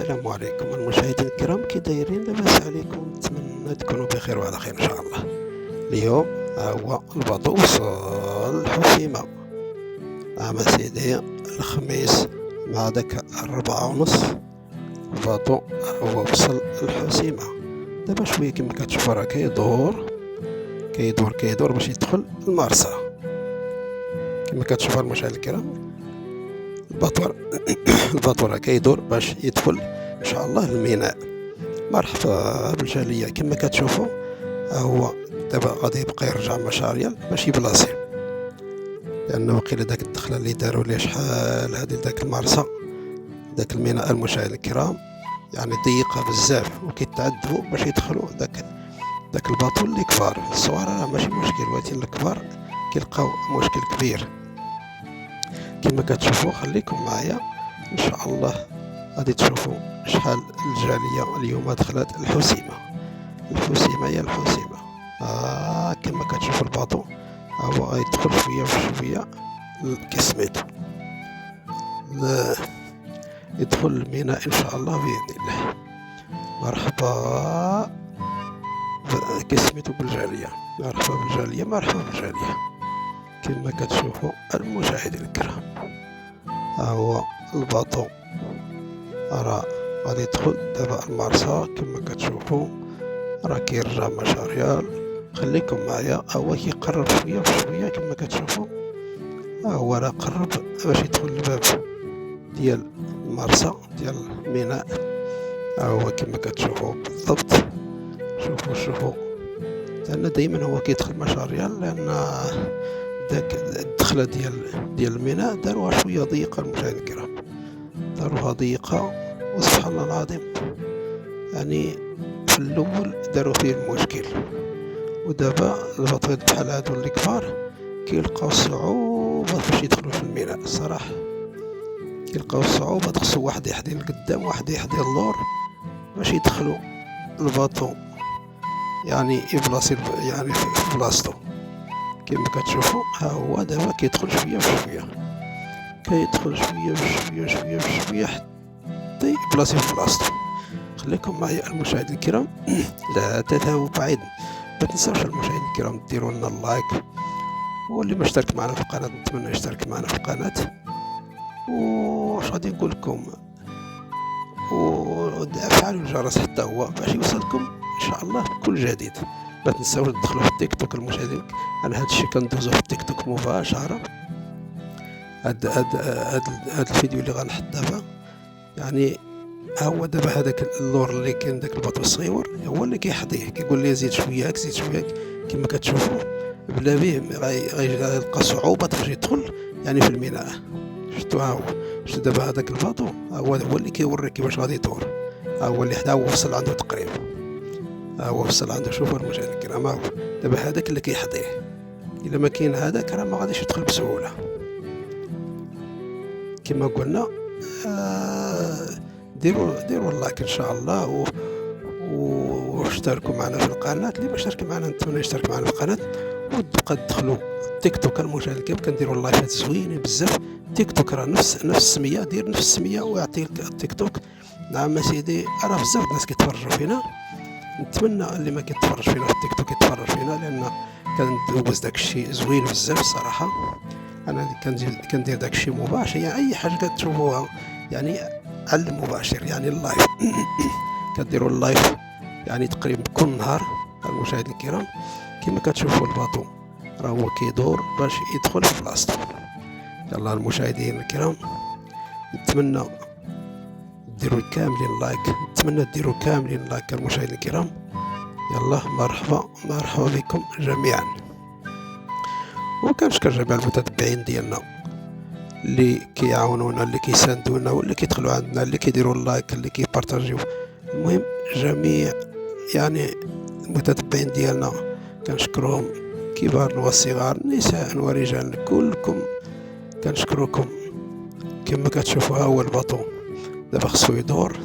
السلام عليكم المشاهدين الكرام، كي دايرين؟ لاباس عليكم؟ نتمنى تكونوا بخير وعلى خير ان شاء الله. اليوم هو الباطو وصل الحسيمة. نعم سيدي، الخميس مع داك 4:30 الباطو هو وصل الحسيمة. دابا شوية كما كتشوفوا راه كيدور باش يدخل المرسى. كما كتشوفوا المشاهدين الكرام، الباطو راه كيدور باش يدخل ان شاء الله الميناء. مرحبا بالجاليه. كما كتشوفوا هو دابا غادي يبقى يرجع مشاريال باش يبلاصي، لانه وقيلا داك الدخله اللي داروا ليه شحال هادي داك المرسى داك الميناء المشاهدين الكرام يعني ضيقه بزاف، وكيتعذبوا باش يدخلوا داك الباطو اللي كبار. الصغار راه ماشي مشكل، ولكن الكبار كيلقاو مشكل كبير. كما كتشوفوا خليكم معايا ان شاء الله، غادي تشوفوا شحال الجاليه اليوم دخلت الحسيمه يا الحسيمه. كما كتشوفوا الباطو هو غيدخل شويه بشويه كسميتو يدخل الميناء ان شاء الله باذن الله. مرحبا كسميتو بالجاليه، مرحبا بالجاليه. كما كتشوفوا المشاهدين الكرام، هو الباطو راه غادي يدخل دابا المرسى. كما كتشوفوا راه كيرجع مشاريال. خليكم معايا، هو كيقرب شويه بشويه. كما كتشوفوا هو راه قرب باش يدخل الباب ديال المرسى ديال الميناء. هو كما كتشوفوا بالضبط. شوفوا لان دائما هو كيدخل مشاريال، لان داك الدخله ديال الميناء داروها شويه ضيقه. المشاهدين الكرام داروها ضيقه، وسبحان الله العظيم يعني في الاول داروا فيه المشكل، ودابا الباطوات بحال هادو اللي كبار كيلقاو صعوبه باش يدخلوا في الميناء. الصراحه كيلقاو صعوبه، خصو واحد يحدي القدام واحد يحدي اللور باش يدخلوا الباطو يعني يبلاصي يعني في بلاصتو. كما كتشوفوا ها هو دابا كيدخل شويه بشويه حتى يبلاصي في بلاصتو. خليكم معايا المشاهدين الكرام، لا تذهبوا بعيدا. ما تنساوش المشاهدين الكرام ديروا لنا اللايك، واللي ما اشترك معنا في القناه نتمنى يشترك معنا في القناه. واش غادي نقول لكم، وفعلوا الجرس حتى هو باش يوصلكم ان شاء الله كل جديد. ما تنساوش تدخلوا في التيك توك المشاهدين. انا هذا الشيء كندوزو في التيك توك مباشره. هاد الفيديو اللي غنحط دابا يعني هو دابا هذاك اللور اللي كاين داك الباطو الصغيور هو اللي كيحضيه، كيقول لي زيد شويه. كما كتشوفوا بلا به غيلقى صعوبه باش يدخل يعني في الميناء. شفتوا ها هو، شفتوا دابا هذاك الباطو هو اللي كيوريك كيفاش غادي يدور. هو اللي حدا هو وصل عنده تقريبا، هو وصل عنده. شوفوا المشاهدين الكرام، هو دابا هذاك اللي كيحضيه. الا ما كاين هذاك راه ما غاديش يدخل بسهوله. كما قلنا ديروا اللايك ان شاء الله، واشتركوا معنا في القناه. اللي ما اشترك معنا نتمنى يشترك معنا في القناه، وتبقى تدخلوا التيك توك المشاهد الكرام. كنديروا اللايفات زوينين بزاف. تيك توك راه نفس السميه، دير نفس السميه ويعطيك التيك توك. نعم سيدي، راه بزاف الناس كيتفرجوا فينا. نتمنى اللي ما كيتفرج فينا في التيك توك يتفرج فينا، لان كندوز داك الشيء زوين بزاف الصراحه. انا كندير داك الشيء مباشر، يعني اي حاجه كتشوفوها يعني على المباشر، يعني اللايف. كديروا اللايف يعني تقريبا كل نهار. المشاهدين الكرام كما كتشوفوا الباطو راه هو كيدور باش يدخل في بلاصتو. يلا المشاهدين الكرام، نتمنى ديروا كاملين لايك، المشاهدين الكرام. يلا مرحبا بكم جميعا، وكنشكر جميع المتتبعين ديالنا اللي كيعاونونا، اللي كيساندونا، واللي كيدخلوا عندنا، اللي كيديروا اللايك، اللي كيبارطاجيو. المهم جميع يعني المتتبعين ديالنا كنشكرهم، كبار وصغار، نساء ورجال، كلكم كنشكركم. كما كتشوفوا ها هو الباطو دابا خصو يدور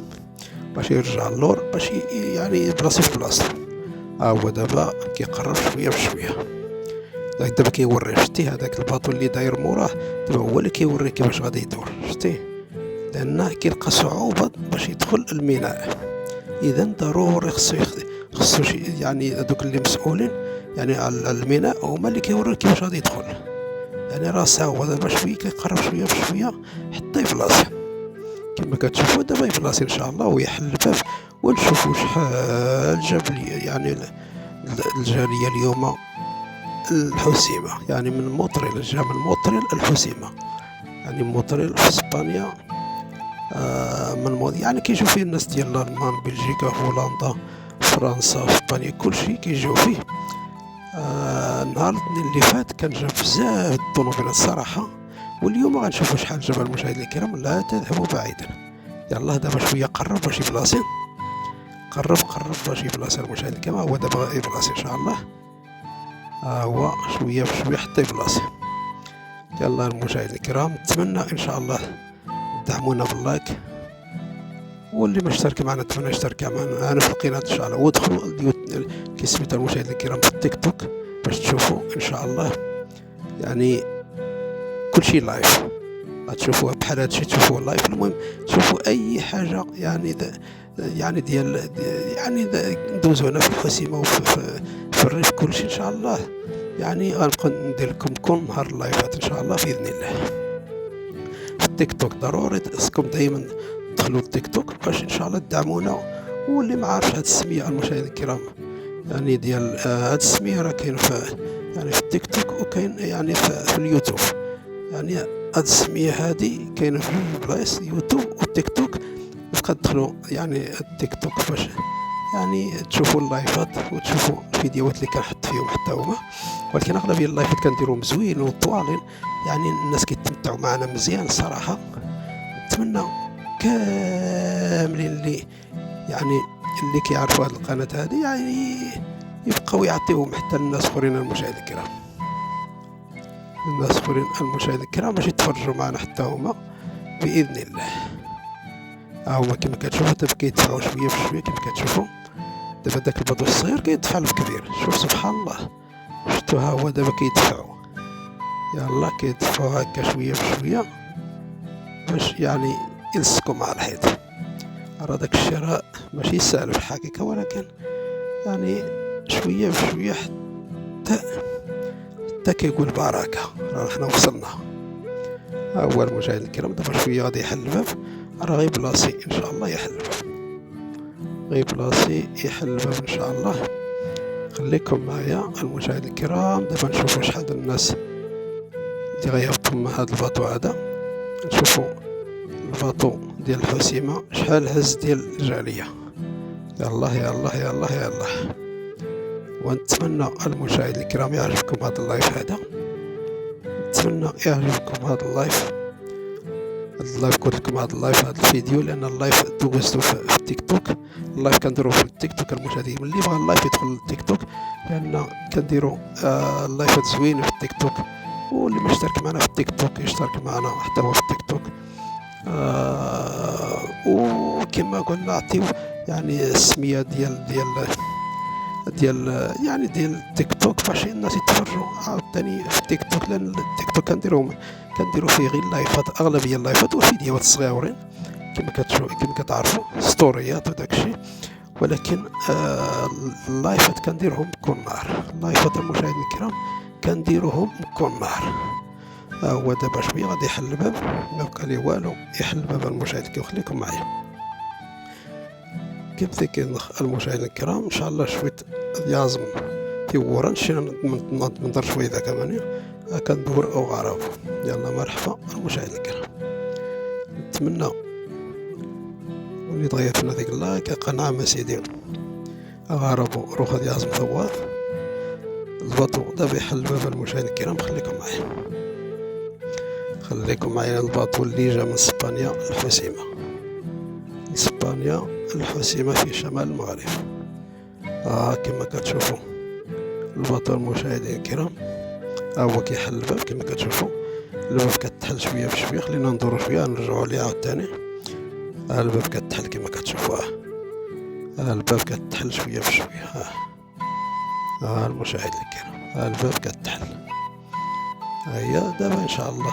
باش يرجع اللور باش يعني يبلاصي في بلاصتو. ها هو دابا كيقرب شويه بشويه. دابا كيوري، شتي هذاك الباطو اللي داير موراه دابا هو اللي كيوري كيفاش غادي يدور. شتي لأنه كيلقى صعوبة باش يدخل الميناء. إذا ضروري خصو يعني هذوك اللي مسؤولين يعني على الميناء هما اللي كيوريو كيفاش غادي يدخل. يعني راه هو دابا شويه كيقرب شويه بشويه حتى يفلاصي. كما كتشوفوا دابا يفلاصي ان شاء الله ويحل الباب، ونشوفوا شحال جاب لي يعني الجاليه اليوم الحسيمه. يعني من موطريل، جا من موطريل الحسيمه، يعني موطريل في اسبانيا. من يعني كيجيو فيه الناس ديال الالمان، بلجيكا، هولندا، فرنسا، اسبانيا، كلشي كيجيو فيه. نهار الاثنين اللي فات كان جاب بزاف الطوموبيلات الصراحه، واليوم غنشوفوا شحال جاب. المشاهدين الكرام لا تذهبوا بعيدا. يلا دابا شويه قرب باش يبلاصي، قرب باش يبلاصي المشاهد الكرام. هو دابا يبلاصي ان شاء الله، هو شويه بشويه حتى يبلاصي. يلا المشاهدين الكرام، نتمنى ان شاء الله دعمونا باللايك، واللي ما اشترك معنا نتمنى يشترك معنا في القناه ان شاء الله. وادخلوا كسميتو المشاهدين الكرام في التيك توك باش تشوفوا ان شاء الله يعني كلشي لايف. غتشوفوها بحال هادشي، تشوفوه لايف. المهم تشوفوا اي حاجه يعني يعني ديال يعني ندوزو هنا في الحسيمه في الريف كلشي ان شاء الله. يعني غنبقى ندير لكم كل نهار اللايفات ان شاء الله باذن الله في التيك توك. ضروري خصكم دائما دخلوا التيك توك باش ان شاء الله تدعمونا. واللي ما عارفش هاد السميه المشاهدين الكرام يعني ديال هاد السميه راه كاين في يعني في التيك توك وكاين يعني في اليوتيوب. يعني هاد السميه هادي كاينه في جوج بلايص، يوتيوب والتيك توك. كتدخلوا يعني التيك توك باش يعني تشوفوا اللايفات وتشوفوا الفيديوهات اللي كنحط فيهم حتى هما. ولكن اغلبيه اللايفات كنديروهم زوين وطوالين، يعني الناس كيتمتعوا معنا مزيان الصراحه. نتمنى كاملين اللي يعني اللي كيعرفوا هذه القناه هذه يعني يبقاو يعطيوهم حتى الناس اخرين المشاهدين الكرام، الناس اخرين المشاهدين الكرام باش يتفرجوا معنا حتى هما باذن الله. هما كما كتشوفوا دابا كيدفعوا شويه بشويه. كما كتشوفوا دابا داك الباطو الصغير كيدفع للكبير. شوف سبحان الله، شفتوا ها هو دابا كيدفعوا. يلا كيدفعوا هكا شويه بشويه باش يعني يلصقوا مع الحيط. راه داك الشراء ماشي سهل في الحقيقه، ولكن يعني شويه بشويه حتى كيقول بركه. راه حنا وصلنا. ها هو المشاهدين الكرام دابا شويه غادي يحل الباب. راه غير بلاصي ان شاء الله يحل الباب، غير بلاصي يحل الباب ان شاء الله. خليكم معايا المشاهدين الكرام. دابا نشوفوا شحال د الناس اللي غيهبطوا من هذا الباطو هذا. نشوفوا الباطو ديال الحسيمه شحال هز ديال الجاليه. يلا يلا يلا يلا. ونتمنى المشاهدين الكرام يعجبكم هذا اللايف هذا، نتمنى يعجبكم هذا اللايف قلت لكم هذا اللايف هذا الفيديو، لان اللايف دوزتو في التيك توك. اللايف كنديرو في التيك توك المشاهدين، اللي بغى اللايف يدخل للتيك توك لان كنديرو اللايفات زوينه في التيك توك. واللي ما اشترك معنا في التيك توك يشترك معنا حتى هو في التيك توك. وكما قلنا عطيو يعني السميه ديال يعني ديال التيك توك باش الناس يتفرجوا عاوتاني في التيك توك. لان التيك توك كنديرو فيه غير اللايفات، اغلبيه اللايفات والفيديوهات الصغيورين كما كتعرفوا ستوريات وداكشي. ولكن اللايفات كنديرهم كل نهار. اللايفات المشاهدين الكرام كنديروهم كل نهار. هو دابا شويه غادي يحل الباب، ما بقى ليه والو يحل الباب المشاهدين. خليكم معايا كيف كاين المشاهدين الكرام. ان شاء الله شويه يازم تيورا نمشي ندور شويه ذا كمان كندور او غراب. يلا مرحبا المشاهدين الكرام. نتمنى واللي ضيفنا ديك اللايك قناعه سيدي غرابو روح هاد يازم ثواب الباطو دابا يحل باب المشاهدين الكرام. خليكم معايا. الباطو اللي جا من اسبانيا الحسيمه، اسبانيا الحسيمه في شمال المغرب. كما كتشوفوا الباطو المشاهدين الكرام هو كيحل الباب. كما كتشوفوا الباب كتحل شويه بشويه. خلينا ندورو شويه نرجعوا ليه عاوتاني. الباب كتحل كما كتشوفوا. الباب كتحل شويه بشويه. المشاهدين الكرام الباب كتحل. هيا دابا ان شاء الله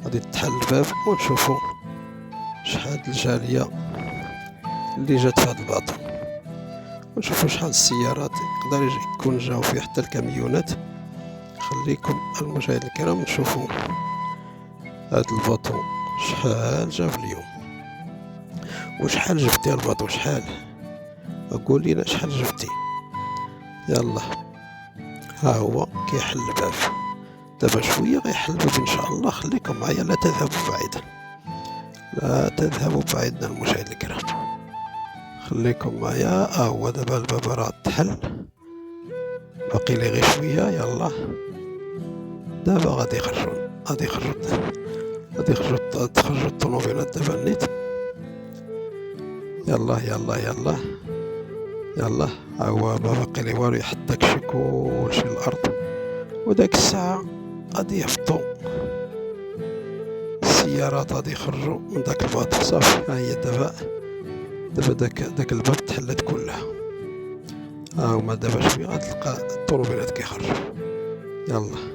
غادي تحل الباب ونشوفوا شحال الجالية اللي جات في هاد الباطو، ونشوفوا شحال السيارات يقدر يكون جاو فيه حتى الكاميونات. خليكم المشاهدين الكرام نشوفوا هاد الباطو شحال جا في اليوم، وشحال جبتي الباطو، شحال قول لينا شحال جبتي. يلا ها هو كيحل الباب، دابا شويه غيحل الباب ان شاء الله. خليكم معايا، لا تذهبوا بعيدا، لا تذهبوا بعيدا المشاهدين الكرام، خليكم معايا. ها هو دابا الباب راه تحل، باقي لي غير شويه. يلا دابا غادي تخرجوا الطوموبيلات دابا نيت. يلا يلا يلا يلا، ها هو ما باقي لي والو، يحط داكشي كلشي الارض، وداك الساعه غادي يهبطوا السيارات، غادي يخرجوا من داك الباطو. صافي ها هي دابا داك الباب تحلت كلها. ها هما دابا شويه غتلقى الطوموبيلات كيخرجوا. يلا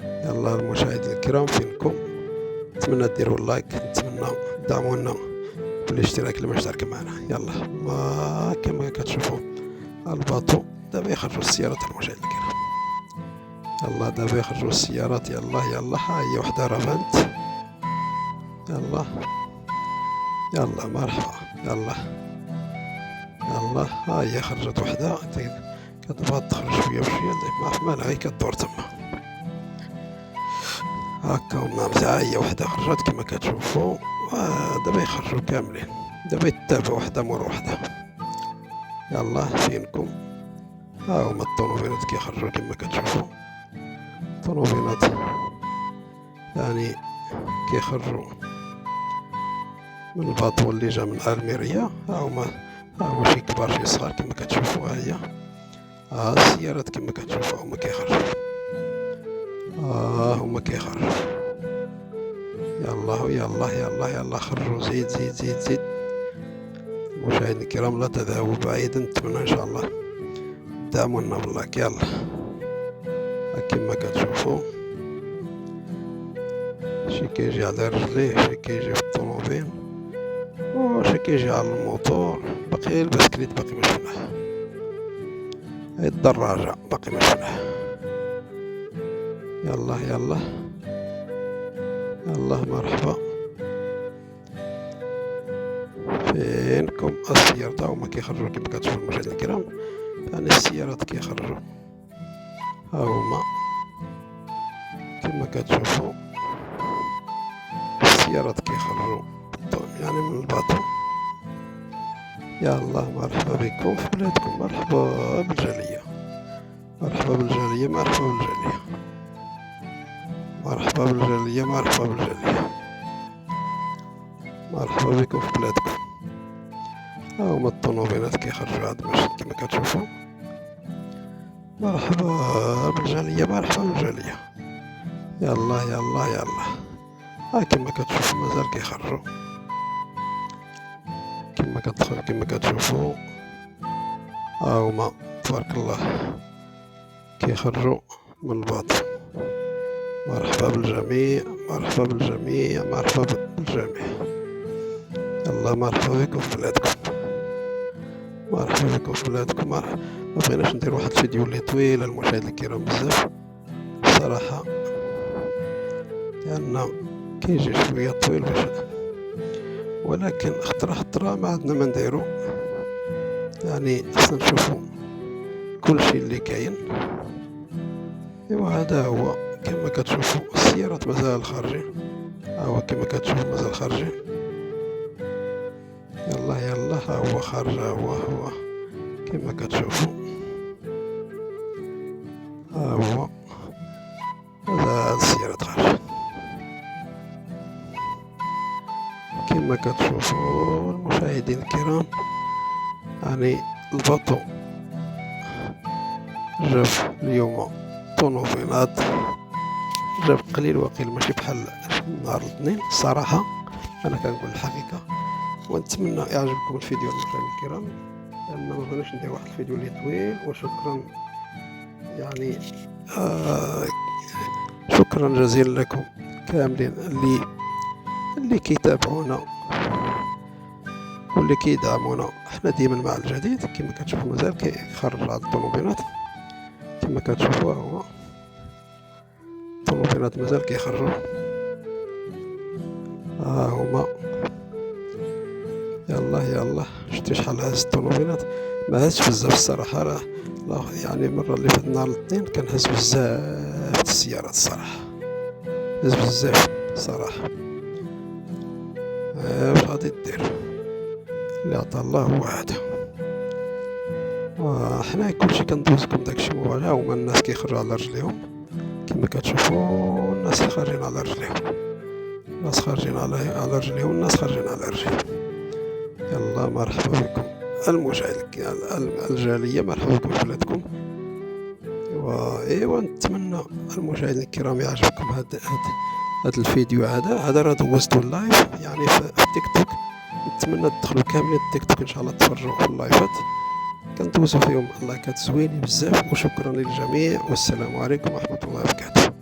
يلا المشاهدين الكرام فينكم، نتمنى ديروا اللايك، نتمنى تدعمونا بالاشتراك اللي ما اشترك معنا. يلا ما كما كتشوفوا الباطو دابا يخرجوا السيارات المشاهدين الكرام. يلا دابا يخرجوا السيارات. يلا يلا ها هي وحده رافانت. يلا يلا مرحبا. يلا يلا ها هي خرجت وحده، كتبغى تخرج شويه بشويه مالها غير كدور تما هكا. ها هي وحده خرجت كما كتشوفوا، دابا يخرجوا كاملين، دابا يتابعوا وحده مور وحده. يلا فينكم، ها هما الطوموبيلات كيخرجوا كما كتشوفوا، الطوموبيلات يعني كيخرجوا من الباطو اللي جا من الميريا. ها هو شي كبار شي صغار كما كتشوفوا. ها هي السيارات كما كتشوفوا هما كيخرجوا، هما كيخرجوا. يلا يلا يلا يلا خرجوا، زيد زيد زيد زيد. المشاهدين الكرام لا تذهبوا بعيدا، نتمنى ان شاء الله دعمونا باللايك. يلا كما كتشوفوا شي كيجي على رجليه، شي كيجي في الطوموبيل، وشي كيجي على الموتور. باقي البسكليت باقي ما شفناه، هاي الدراجة باقي ما شفناه. يلا يلا يلا مرحبا فينكم. السيارات هما كيخرجوا كما كتشوفوا المشاهدين الكرام، يعني السيارات كيخرجوا ها هما كما كتشوفوا، السيارات كيخرجوا يعني من الباطو. يلا مرحبا بكم في بلادكم، مرحبا بالجالية، مرحبا بالجالية، مرحبا بالجالية، مرحبا بالجالية، مرحبا بالجالية، مرحبا بكم في بلادكم. ها هما الطوموبيلات كيخرجوا عاد ماشي كما كتشوفوا. مرحبا بالجالية، مرحبا بالجالية. يلا يلا يلا ها كما كتشوفوا مازال كيخرجوا كما كتشوفوا. ها هما تبارك الله كيخرجوا من الباطو. مرحبا بالجميع، مرحبا بالجميع، مرحبا بالجميع. يلا مرحبا بكم في بلادكم، مرحبا بكم في بلادكم. ما بغيناش ندير واحد الفيديو اللي طويل المشاهدين الكرام بزاف صراحة، لأن كيجي شوية طويل باش، ولكن خطرة ما عندنا ما نديرو، يعني خصنا نشوفو كلشي اللي كاين. ايوا هذا هو كما كتشوفوا السيارات مازال خارجين، ها هو كما كتشوفوا مازال خارجين. يلا يلا ها هو خارج، هو كما كتشوفوا، ها هو مازال السيارات خارجين كما كتشوفوا المشاهدين الكرام. يعني الباطو جاب اليوم طوموبيلات، جاب قليل وقيل، ماشي بحال نهار الاثنين. الصراحة أنا كنقول الحقيقة، ونتمنى يعجبكم الفيديو المشاهدين الكرام، لأن ما بغيناش ندير واحد الفيديو اللي طويل. وشكرا يعني شكرا جزيلا لكم كاملين اللي كيتابعونا واللي كيدعمونا حنا ديما مع الجديد. كما كتشوفوا مازال كيخرج على الطوموبيلات، كما كتشوفوا هو الطوموبيلات مازال كيخرجوا. ها هما يلا شتي شحال هز الطوموبيلات. ما هزش بزاف الصراحه، راه يعني المره اللي فات نهار الاثنين كان هز بزاف السيارات الصراحه، هز بزاف صراحه. واش غادي دير؟ اللي عطا الله هو هذا. حنا كلشي كندوزكم داكشي مواجهة. هما الناس كيخرجوا على رجليهم كما كتشوفوا، الناس خارجين على رجليهم، الناس خارجين على رجليهم، الناس خارجين على رجليهم. يلا مرحبا بكم المشاهد الجالية، مرحبا بكم في بلادكم. ايوا نتمنى المشاهدين الكرام يعجبكم هذا الفيديو. هذا راه دوزتو اللايف يعني في التيك توك. نتمنى تدخلوا كاملين التيك توك ان شاء الله، تفرجوا في اللايفات كندوزو فيهم اللايكات زوينين بزاف. وشكرا للجميع، والسلام عليكم ورحمة الله وبركاته.